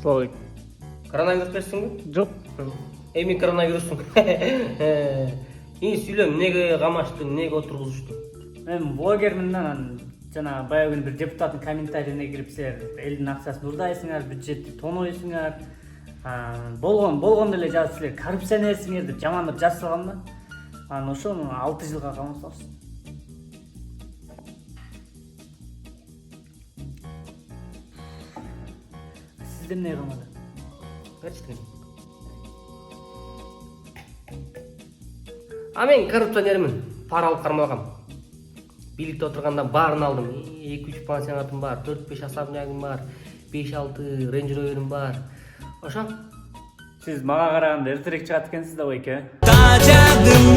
Саламалейкум. Коронавирус берсиңби? Жок. Эми коронавирустуң. Сүйлө, эмнеге камаштың, эмнеге отургузуштуң? Мен блогермин да, анан жана баягы күнү бир депутаттын комментарийине кирип силер элдин акчасын урдайсыңар, бюджетти тонойсуңар. Болгон деле жазып силер коррупционерсиңер деп жамандап жазып салгам да. Анан ошо 6 жылга камап салышты. Сизде эмне кылмады? Берчиң. Мен коррупционермин. Пара алып кармагам. Бийликте отурганда баарын алдым. 2-3 пансионатым бар, 4-5 особнягым бар, 5-6 Range Rover'ым бар. Ошо? Сиз мага караганда эртерээк чыгат экенсиз да, байке. Тажадым